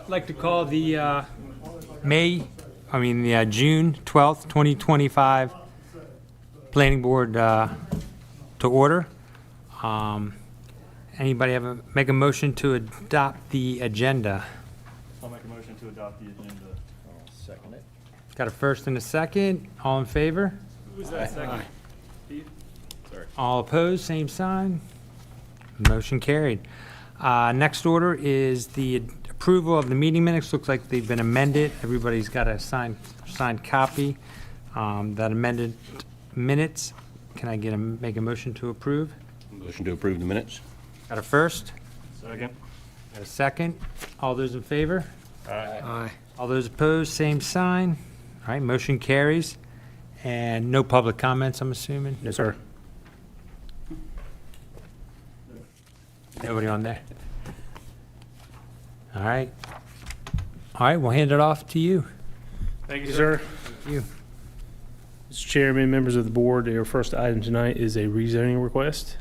I'd like to call the June 12th, 2025 Planning Board to order. Anybody make a motion to adopt the agenda? I'll make a motion to adopt the agenda. I'll second it. Got a first and a second. All in favor? Who was that second? Pete? Sorry. All opposed, same sign. Motion carried. Next order is the approval of the meeting minutes. Looks like they've been amended. Everybody's got a signed copy. That amended minutes. Can I make a motion to approve? Motion to approve the minutes. Got a first? Second. Got a second? All those in favor? Aye. All those opposed, same sign. All right, motion carries. And no public comments, I'm assuming? Yes, sir. Nobody on there? All right. All right, we'll hand it off to you. Thank you, sir. Thank you. Mr. Chairman, members of the board, our first item tonight is a rezoning request.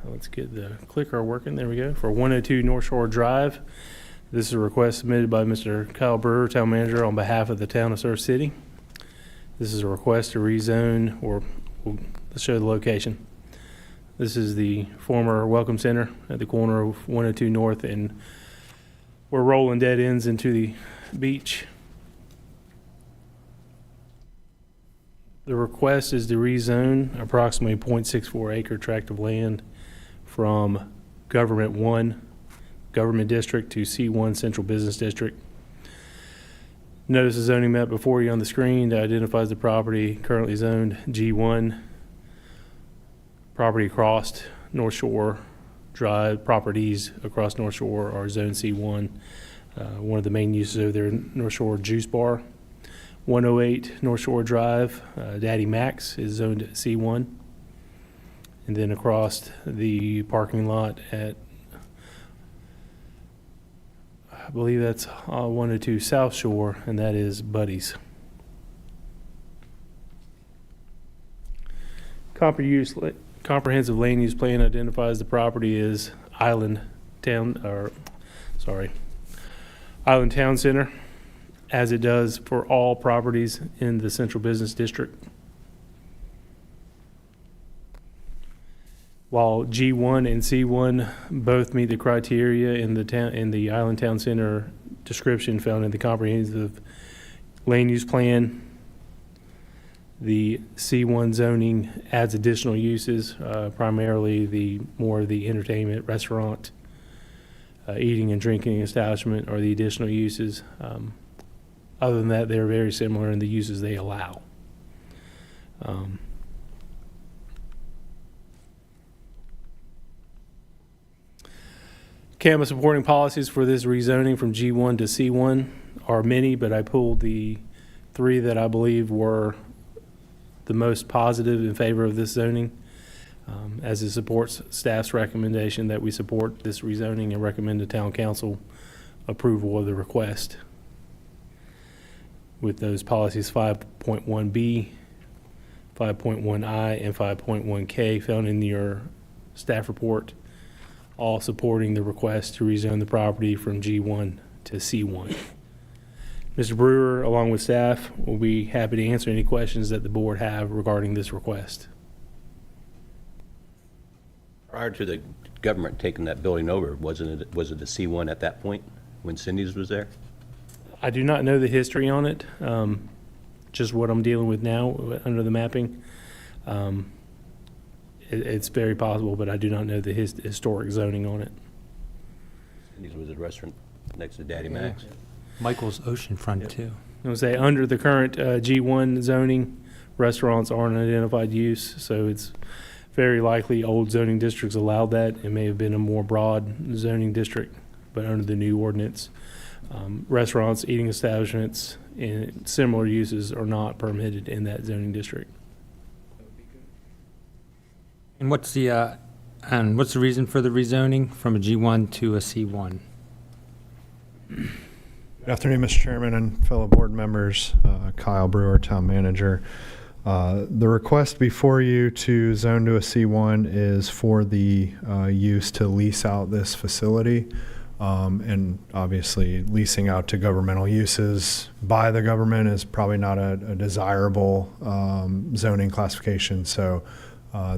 Let's get the clicker working. There we go. For 102 North Shore Drive. This is a request submitted by Mr. Kyle Brewer, Town Manager, on behalf of the Town of Surf City. This is a request to rezone, or let's show the location. This is the former Welcome Center at the corner of 102 North, and we're rolling dead ends into the beach. The request is to rezone approximately 0.64 acre tract of land from Government 1 Government District to C1 Central Business District. Notice the zoning map before you on the screen that identifies the property currently zoned G1. Property across North Shore Drive, properties across North Shore are zone C1. One of the main uses over there, North Shore Juice Bar. 108 North Shore Drive, Daddy Max is zoned C1. And then across the parking lot at, I believe that's 102 South Shore, and that is Buddy's. Comprehensive land use plan identifies the property as Island Town Center. as it does for all properties in the central business district. While G1 and C1 both meet the criteria in the Island Town Center description found in the comprehensive land use plan, the C1 zoning adds additional uses, primarily more of the entertainment, restaurant, eating and drinking establishment are the additional uses. Other than that, they're very similar in the uses they allow. CAMA supporting policies for this rezoning from G1 to C1 are many, but I pulled the 3 that I believe were the most positive in favor of this zoning, as it supports staff's recommendation that we support this rezoning and recommend to Town Council approval of the request. With those policies 5.1B, 5.1I, and 5.1K found in your staff report, all supporting the request to rezone the property from G1 to C1. Mr. Brewer, along with staff, will be happy to answer any questions that the board have regarding this request. Prior to the government taking that building over, was it a C1 at that point when Cindy's was there? I do not know the history on it, just what I'm dealing with now under the mapping. It's very possible, but I do not know the historic zoning on it. Cindy's was a restaurant next to Daddy Mac's. Michael's Oceanfront, too. I would say under the current G1 zoning, restaurants aren't an identified use, so it's very likely old zoning districts allowed that. It may have been a more broad zoning district, but under the new ordinance, restaurants, eating establishments, and similar uses are not permitted in that zoning district. And what's the reason for the rezoning from a G1 to a C1? Good afternoon, Mr. Chairman and fellow board members. Kyle Brewer, Town Manager. The request before you to zone to a C1 is for the use to lease out this facility. And obviously leasing out to governmental uses by the government is probably not a desirable zoning classification. So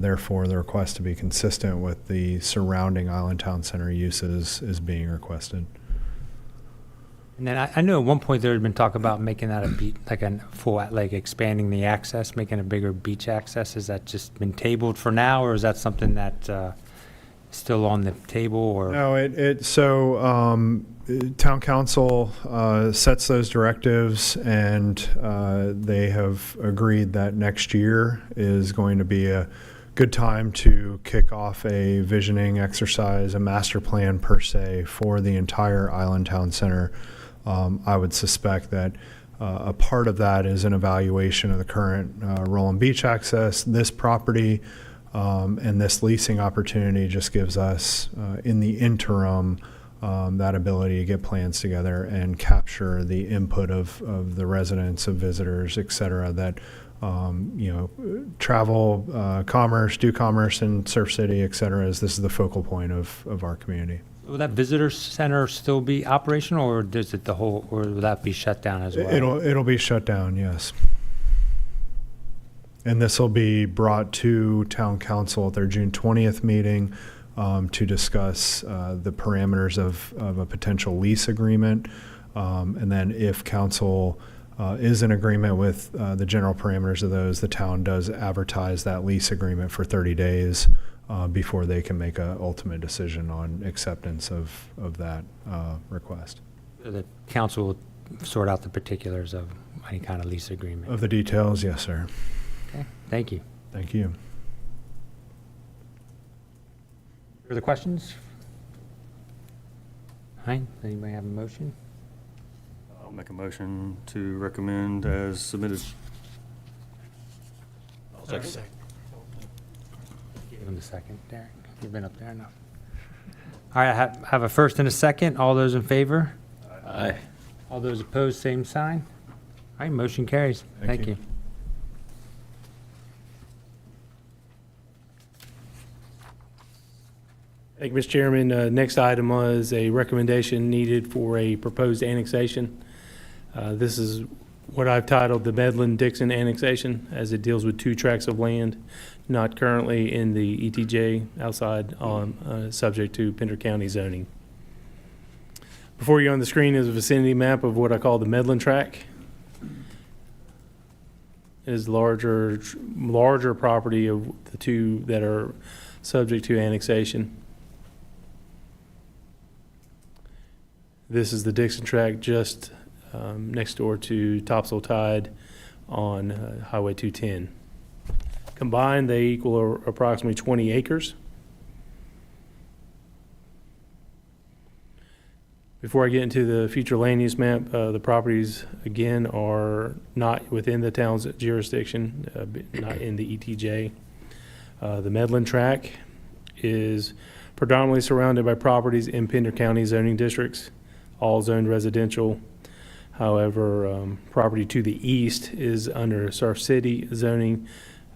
therefore, the request to be consistent with the surrounding Island Town Center uses is being requested. And then I know at one point there had been talk about making that a beach, like expanding the access, making a bigger beach access. Has that just been tabled for now, or is that something that is still on the table? Or No, Town Council sets those directives, and they have agreed that next year is going to be a good time to kick off a visioning exercise, a master plan per se, for the entire Island Town Center. I would suspect that a part of that is an evaluation of the current Roland Beach access. This property and this leasing opportunity just gives us, in the interim, that ability to get plans together and capture the input of the residents, of visitors, et cetera, that travel, commerce, do commerce in Surf City, et cetera, as this is the focal point of our community. will that visitor center still be operational, or does it or will that be shut down as well? It'll be shut down, yes. And this will be brought to Town Council at their June 20th meeting to discuss the parameters of a potential lease agreement. And then if Council is in agreement with the general parameters of those, the town does advertise that lease agreement for 30 days before they can make an ultimate decision on acceptance of that request. The council will sort out the particulars of any kind of lease agreement. Of the details, yes, sir. Okay, thank you. Thank you. Further questions? All right, anybody have a motion? I'll make a motion to recommend as submitted. Give him a second, Derek. You've been up there enough. All right, I have a first and a second. All those in favor? Aye. All those opposed, same sign. All right, motion carries. Thank Thank you. you. Thank you, Mr. Chairman. Next item is a recommendation needed for a proposed annexation. This is what I've titled the Medlin-Dixon annexation, as it deals with 2 tracts of land not currently in the ETJ outside subject to Pender County zoning. Before you on the screen is a vicinity map of what I call the Medlin tract. It is larger property of the 2 that are subject to annexation. This is the Dixon tract just next door to Topsail Tide on Highway 210. Combined, they equal approximately 20 acres. Before I get into the future land use map, the properties, again, are not within the town's jurisdiction, not in the ETJ. The Medlin tract is predominantly surrounded by properties in Pender County zoning districts, all zoned residential. However, property to the east is under Surf City zoning.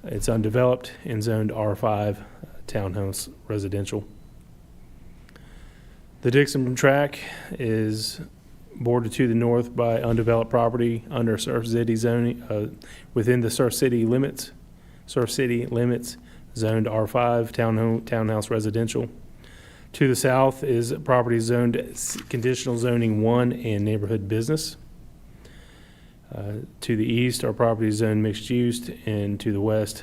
It's undeveloped and zoned R5 townhouse residential. The Dixon tract is bordered to the north by undeveloped property under Surf City zoning, within the Surf City limits, zoned R5 townhouse residential. To the south is property zoned conditional zoning 1 and neighborhood business. To the east are properties zoned mixed use, and to the west,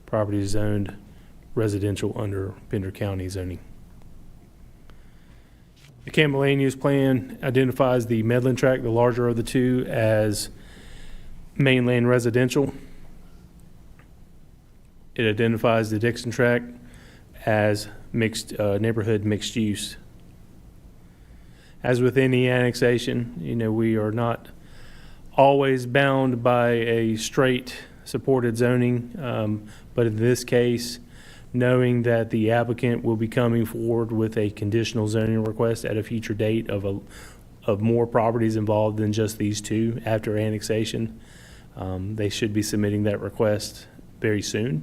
properties zoned residential under Pender County zoning. The Campbell Land Use Plan identifies the Medlin tract, the larger of the 2, as mainland residential. It identifies the Dixon tract as mixed neighborhood mixed use. As with any annexation, we are not always bound by a straight supported zoning, but in this case, knowing that the applicant will be coming forward with a conditional zoning request at a future date of more properties involved than just these 2 after annexation, they should be submitting that request very soon.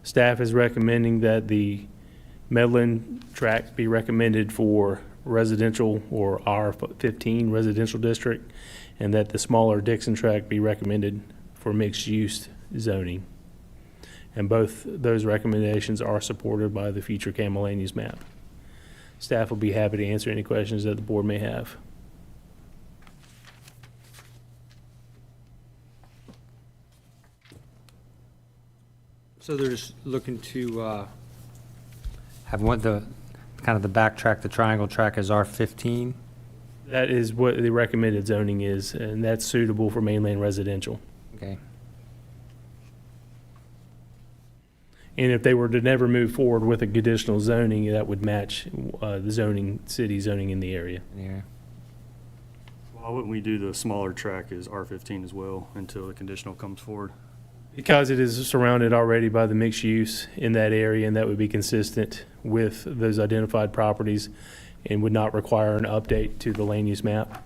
Staff is recommending that the Medlin tract be recommended for residential or R15 residential district, and that the smaller Dixon tract be recommended for mixed-use zoning. And both those recommendations are supported by the future Campbell Land Use Map. Staff will be happy to answer any questions that the board may have. So they're just looking to have the backtrack, the triangle track as R15? That is what the recommended zoning is, and that's suitable for mainland residential. Okay. And if they were to never move forward with a conditional zoning, that would match the city zoning in the area. Yeah. Why wouldn't we do the smaller track as R15 as well until the conditional comes forward? Because it is surrounded already by the mixed use in that area, and that would be consistent with those identified properties and would not require an update to the land use map.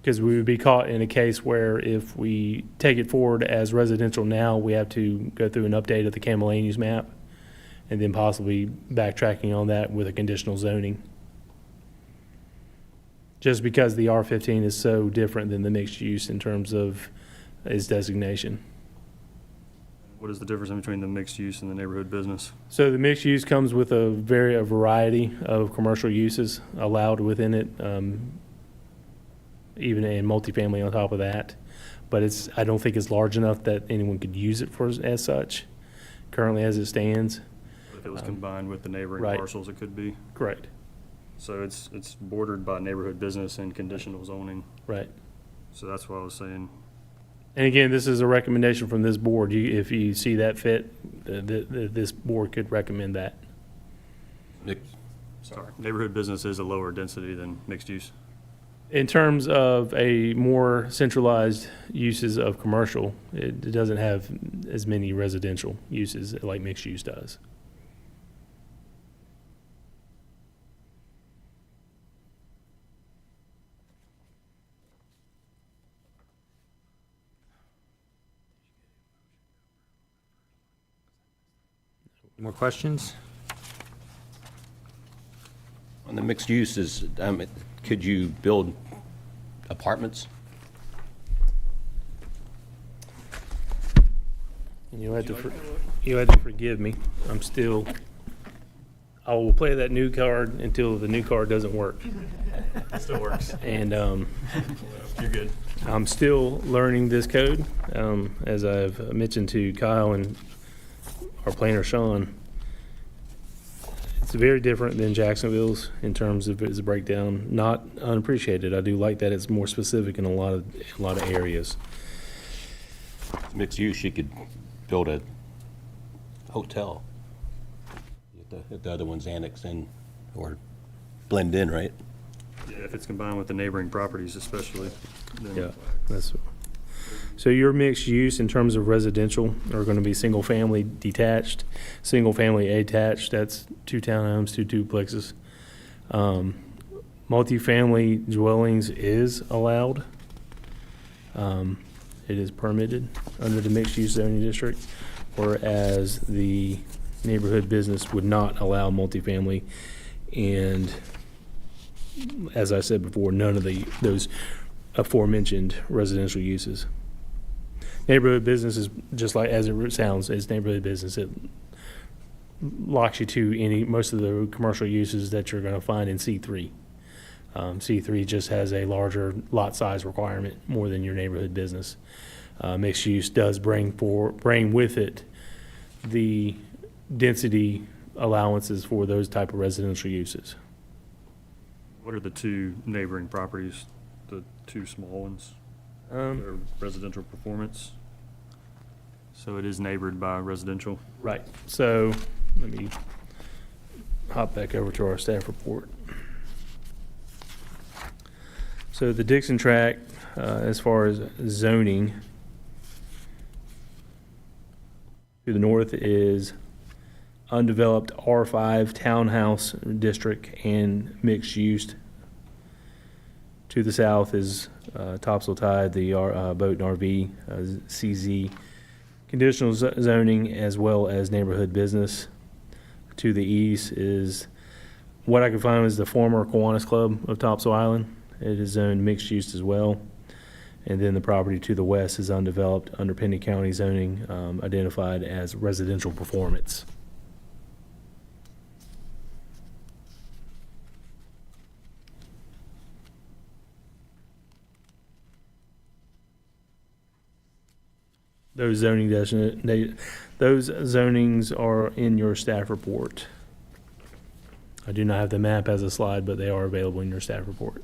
Because we would be caught in a case where if we take it forward as residential now, we have to go through an update of the Campbell land use map and then possibly backtracking on that with a conditional zoning. Just because the R15 is so different than the mixed use in terms of its designation. What is the difference between the mixed use and the neighborhood business? So the mixed use comes with a variety of commercial uses allowed within it, even in multifamily on top of that. But I don't think it's large enough that anyone could use it as such, currently as it stands. If it was combined with the neighboring right. parcels, it could be. Correct. So it's bordered by neighborhood business and conditional zoning. Right. So that's what I was saying. And again, this is a recommendation from this board. If you see that fit, this board could recommend that. Sorry. Neighborhood business is a lower density than mixed use. In terms of a more centralized uses of commercial, it doesn't have as many residential uses like mixed use does. More questions? On the mixed uses, could you build apartments? And you'll have to forgive me. I will play that new card until the new card doesn't work. Still works. And You're good. I'm still learning this code. As I've mentioned to Kyle and our planner Sean, it's very different than Jacksonville's in terms of its breakdown. Not unappreciated. I do like that it's more specific in a lot of areas. Mixed use, you could build a hotel. If the other one's annexed in or blend in, right? Yeah, if it's combined with the neighboring properties especially. Then So your mixed use in terms of residential are going to be single family detached, single family attached. That's 2 townhomes, 2 duplexes. Multifamily dwellings is allowed. It is permitted under the mixed use zoning district, whereas the neighborhood business would not allow multifamily. And as I said before, none of those aforementioned residential uses. Neighborhood business is just like as it sounds, it's neighborhood business. It locks you to most of the commercial uses that you're going to find in C3. C3 just has a larger lot size requirement more than your neighborhood business. Mixed use does bring with it the density allowances for those type of residential uses. what are the 2 neighboring properties, the 2 small ones? They're residential performance. So it is neighbored by residential. Right. So let me hop back over to our staff report. So the Dixon tract, as far as zoning, to the north is undeveloped R5 townhouse district and mixed use. To the south is Topsail Tide, the boat and RV, CZ, conditional zoning as well as neighborhood business. To the east is what I could find is the former Kiwanis Club of Topsail Island. It is zoned mixed use as well. And then the property to the west is undeveloped under Penny County zoning, identified as residential performance. Those those zonings are in your staff report. I do not have the map as a slide, but they are available in your staff report.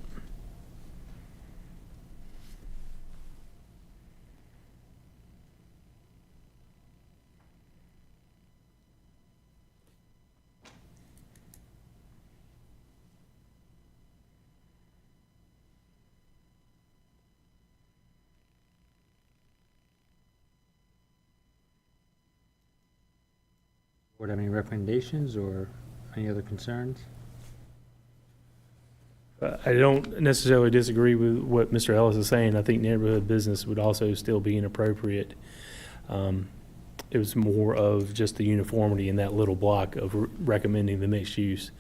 Board have any recommendations or any other concerns? I don't necessarily disagree with what Mr. Ellis is saying. I think neighborhood business would also still be inappropriate. It was more of just the uniformity in that little block of recommending the mixed use.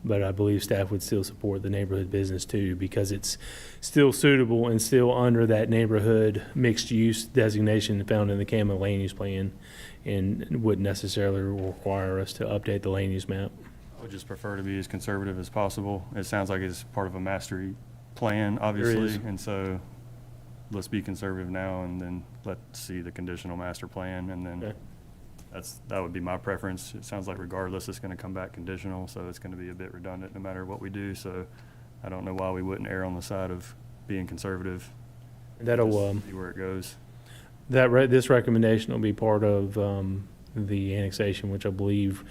But I believe staff would still support the neighborhood business too, because it's still suitable and still under that neighborhood mixed use designation found in the CAMA land use plan, and wouldn't necessarily require us to update the land use map. I would just prefer to be as conservative as possible. It sounds like it's part of a master plan, obviously, and so let's be conservative now and then let's see the conditional master plan, and then Okay. that would be my preference. It sounds like regardless, it's gonna come back conditional, so it's gonna be a bit redundant no matter what we do, so I don't know why we wouldn't err on the side of being conservative. That'll, Just see where it goes. this recommendation will be part of the annexation, which I believe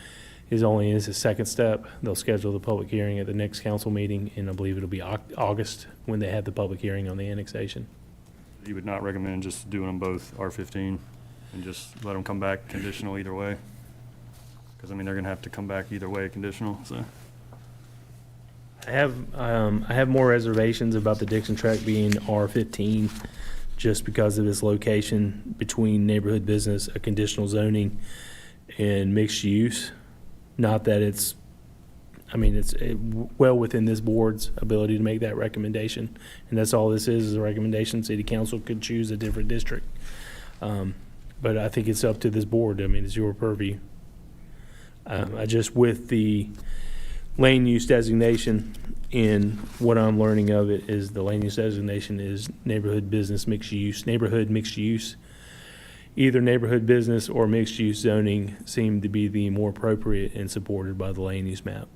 is only is a second step. They'll schedule the public hearing at the next council meeting, and I believe it'll be August when they have the public hearing on the annexation. You would not recommend just doing them both R15 and just let them come back conditional either way? Because, I mean, they're going to have to come back either way conditional, so. I have more reservations about the Dixon tract being R15, just because of its location between neighborhood business, a conditional zoning, and mixed use. Not that it's I mean, it's well within this board's ability to make that recommendation. And that's all this is a recommendation. City council could choose a different district. But I think it's up to this board. I mean, it's your purview. I just, with the land use designation, in what I'm learning of it is the land use designation is neighborhood business mixed use, neighborhood mixed use. Either neighborhood business or mixed use zoning seem to be the more appropriate and supported by the land use map.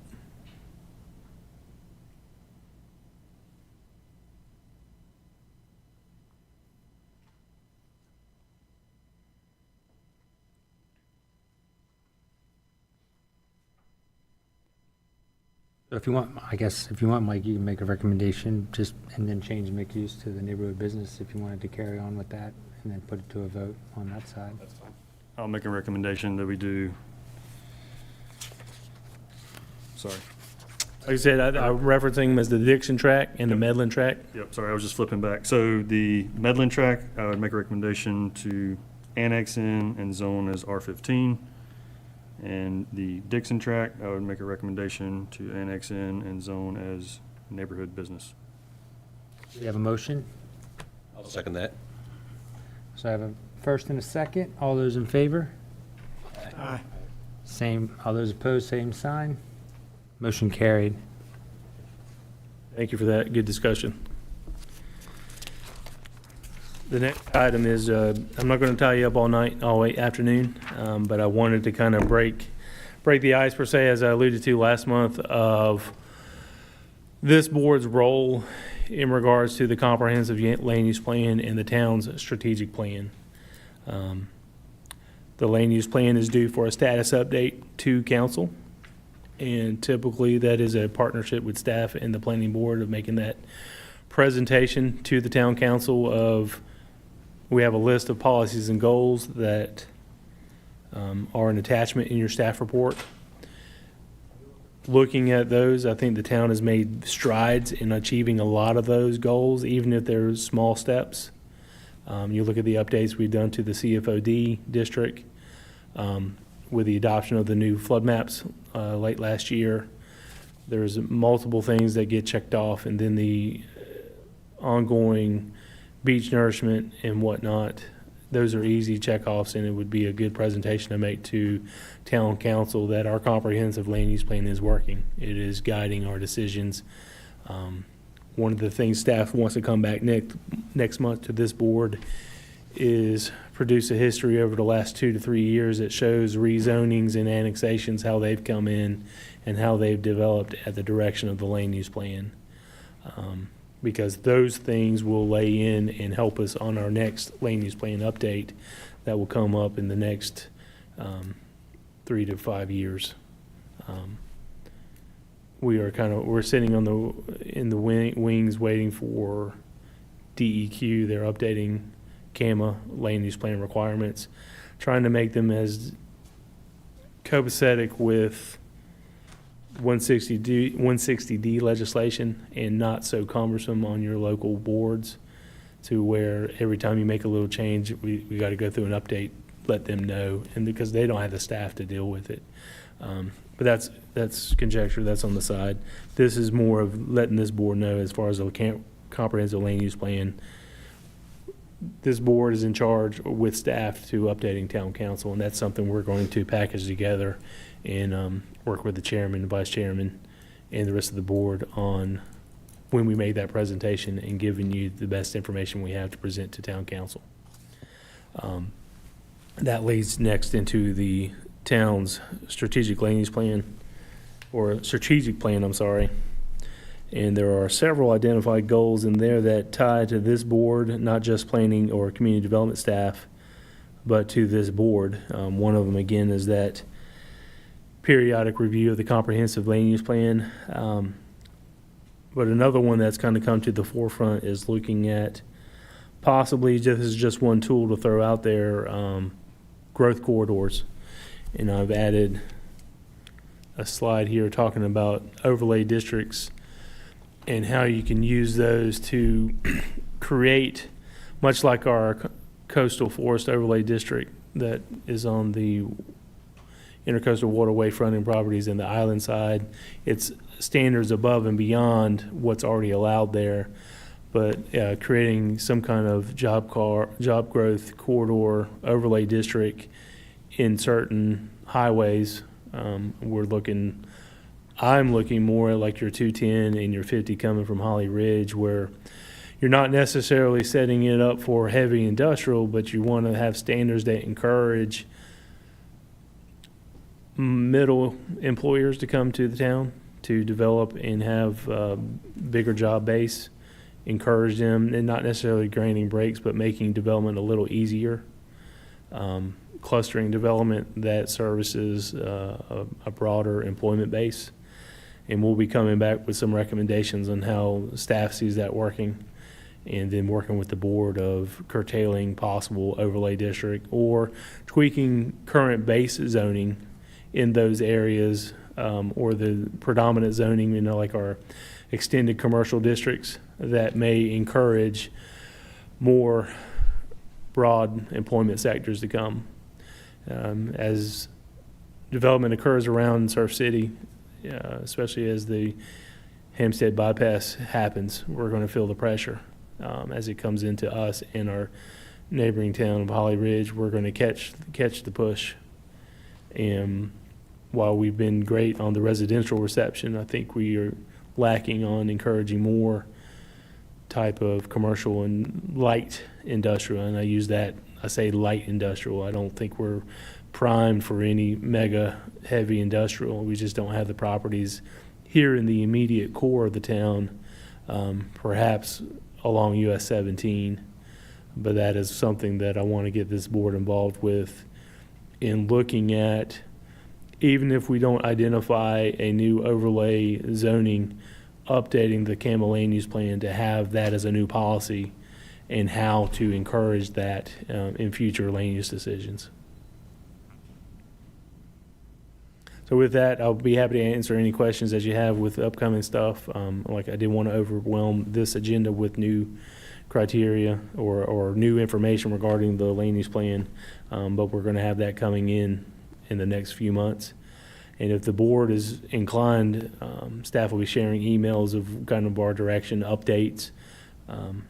So if you want, I guess, if you want, Mike, you can make a recommendation just, and then change mixed use to the neighborhood business if you wanted to carry on with that, and then put it to a vote on that side. I'll make a recommendation that we do, sorry. Like I said, I'm referencing them as the Dixon track and the Medlin track. Yep, sorry, I was just flipping back. So the Medlin track, I would make a recommendation to annex in and zone as R15. And the Dixon track, I would make a recommendation to annex in and zone as neighborhood business. We have a motion. I'll second that. So I have a first and a second. All those in favor? Aye. Same, all those opposed, same sign. Motion carried. Thank you for that. Good discussion. The next item is, I'm not going to tie you up all night, all afternoon, but I wanted to kind of break the ice per se, as I alluded to last month, of this board's role in regards to the comprehensive land use plan and the town's strategic plan. The land use plan is due for a status update to council, and typically that is a partnership with staff and the planning board of making that presentation to the town council of, we have a list of policies and goals that are an attachment in your staff report. Looking at those, I think the town has made strides in achieving a lot of those goals, even if they're small steps. You look at the updates we've done to the CFOD district with the adoption of the new flood maps late last year. There's multiple things that get checked off, and then the ongoing beach nourishment and whatnot. Those are easy checkoffs, and it would be a good presentation to make to town council that our comprehensive land use plan is working. It is guiding our decisions. One of the things staff wants to come back next month to this board is produce a history over the last 2 to 3 years that shows rezonings and annexations, how they've come in and how they've developed at the direction of the land use plan. Because those things will lay in and help us on our next land use plan update that will come up in the next 3 to 5 years. We're sitting in the wings waiting for DEQ. They're updating CAMA land use plan requirements, trying to make them as copacetic with 160D legislation and not so cumbersome on your local boards, to where every time you make a little change, we got to go through an update, let them know, and because they don't have the staff to deal with it. But that's conjecture, that's on the side. This is more of letting this board know as far as the comprehensive land use plan. This board is in charge with staff to updating town council, and that's something we're going to package together and work with the chairman and vice chairman and the rest of the board on when we make that presentation and giving you the best information we have to present to town council. That leads next into the town's strategic land use plan, or strategic plan, I'm sorry. And there are several identified goals in there that tie to this board, not just planning or community development staff, but to this board. One of them, again, is that periodic review of the comprehensive land use plan. But another one that's kind of come to the forefront is looking at possibly, this is just one tool to throw out there, growth corridors. And I've added a slide here talking about overlay districts and how you can use those to create, much like our coastal forest overlay district that is on the intercoastal waterway fronting properties and the island side. It's standards above and beyond what's already allowed there. But creating some kind of job growth corridor overlay district in certain highways, I'm looking more at like your 210 and your 50 coming from Holly Ridge, where you're not necessarily setting it up for heavy industrial, but you want to have standards that encourage middle employers to come to the town to develop and have a bigger job base, encourage them, and not necessarily granting breaks, but making development a little easier. Clustering development that services a broader employment base. And we'll be coming back with some recommendations on how staff sees that working, and then working with the board of curtailing possible overlay district or tweaking current base zoning in those areas, or the predominant zoning, like our extended commercial districts that may encourage more broad employment sectors to come. As development occurs around Surf City, especially as the Hampstead bypass happens, we're going to feel the pressure as it comes into us and our neighboring town of Holly Ridge. We're going to catch the push. And while we've been great on the residential reception, I think we are lacking on encouraging more type of commercial and light industrial. And I say light industrial. I don't think we're primed for any mega heavy industrial. We just don't have the properties here in the immediate core of the town, perhaps along US 17. But that is something that I want to get this board involved with in looking at, even if we don't identify a new overlay zoning, updating the Campbell land use plan to have that as a new policy and how to encourage that in future land use decisions. So with that, I'll be happy to answer any questions that you have with upcoming stuff. Like I didn't want to overwhelm this agenda with new criteria or new information regarding the land use plan, but we're going to have that coming in the next few months. And if the board is inclined, staff will be sharing emails of kind of our direction updates.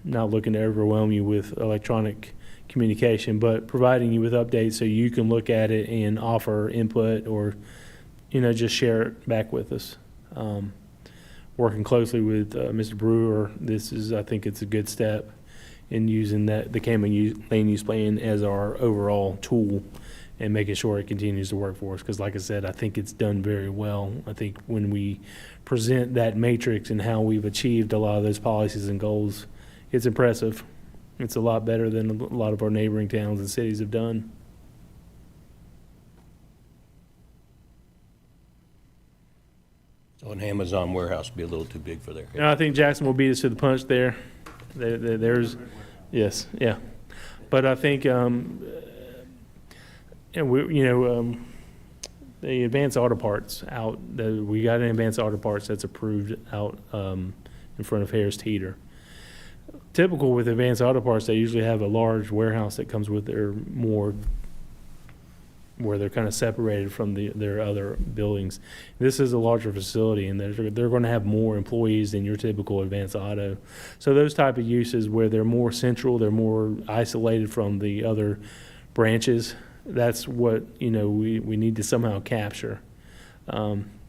Not looking to overwhelm you with electronic communication, but providing you with updates so you can look at it and offer input or, just share it back with us. Working closely with Mr. Brewer, I think it's a good step in using the Campbell land use plan as our overall tool and making sure it continues to work for us. Because like I said, I think it's done very well. I think when we present that matrix and how we've achieved a lot of those policies and goals, it's impressive. It's a lot better than a lot of our neighboring towns and cities have done. So an Amazon warehouse would be a little too big for their. And I think Jackson will beat us to the punch there. Yes, yeah. But I think, the advanced auto parts we got an advanced auto parts that's approved out in front of Harris Teeter. Typical with advanced auto parts, they usually have a large warehouse that comes with where they're kind of separated from their other buildings. This is a larger facility, and they're going to have more employees than your typical advanced auto. So those type of uses where they're more central, they're more isolated from the other branches, that's what we need to somehow capture,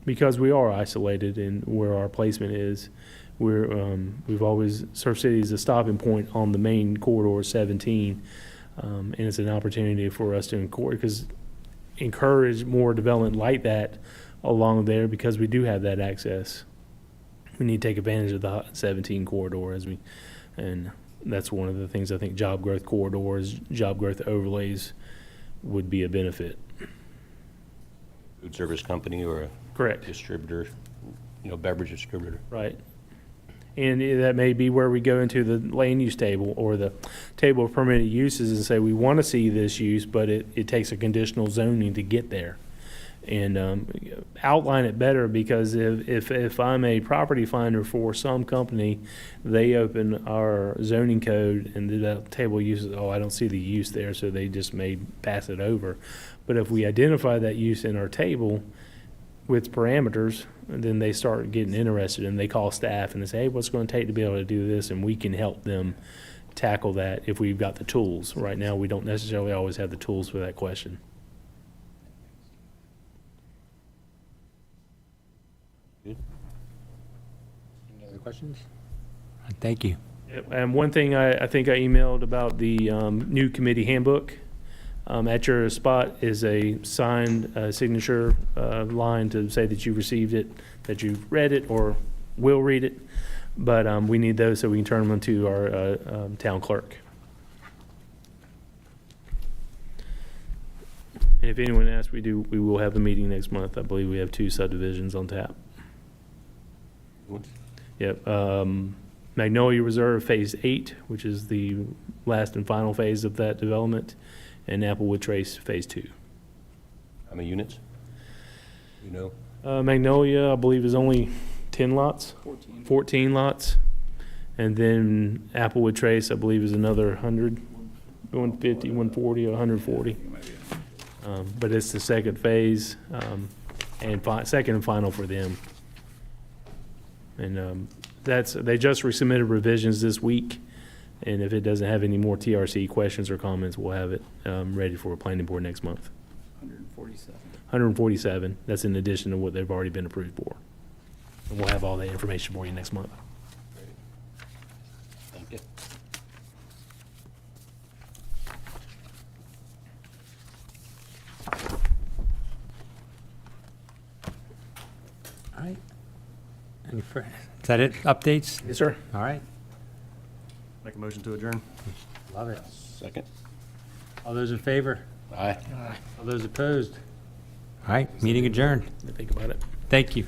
because we are isolated in where our placement is. We've always Surf City is a stopping point on the main corridor 17, and it's an opportunity for us to encourage more development like that along there, because we do have that access. We need to take advantage of the 17 corridor and that's one of the things I think job growth corridors, job growth overlays would be a benefit. Food service company or a Correct. distributor, beverage distributor. Right. And that may be where we go into the land use table or the table of permitted uses and say we want to see this use, but it takes a conditional zoning to get there. and outline it better, because if I'm a property finder for some company, they open our zoning code and the table uses, oh, I don't see the use there, so they just may pass it over. But if we identify that use in our table with parameters, then they start getting interested, and they call staff and they say, hey, what's it going to take to be able to do this? And we can help them tackle that if we've got the tools. Right now, we don't necessarily always have the tools for that question. Any other questions? Thank you. Yep, and one thing I think I emailed about the new committee handbook. At your spot is a signed signature line to say that you received it, that you've read it or will read it. But we need those so we can turn them into our town clerk. And if anyone asks, we will have a meeting next month. I believe we have 2 subdivisions on tap. Yep. Magnolia Reserve Phase 8, which is the last and final phase of that development, and Applewood Trace Phase 2. How many units? You know? Magnolia, I believe, is only 10 lots? 14 lots. And then Applewood Trace, I believe, is another 100, 150, 140, or 140. But it's the second phase, and second and final for them. And they just resubmitted revisions this week. And if it doesn't have any more TRC questions or comments, we'll have it ready for a planning board next month. 147. 147. That's in addition to what they've already been approved for. And we'll have all that information for you next month. Thank you. All right. Is that it? Updates? Yes, sir. All right. Make a motion to adjourn. Love it. Second? All those in favor? Aye. All those opposed? All right, meeting adjourned. Think about it. Thank you.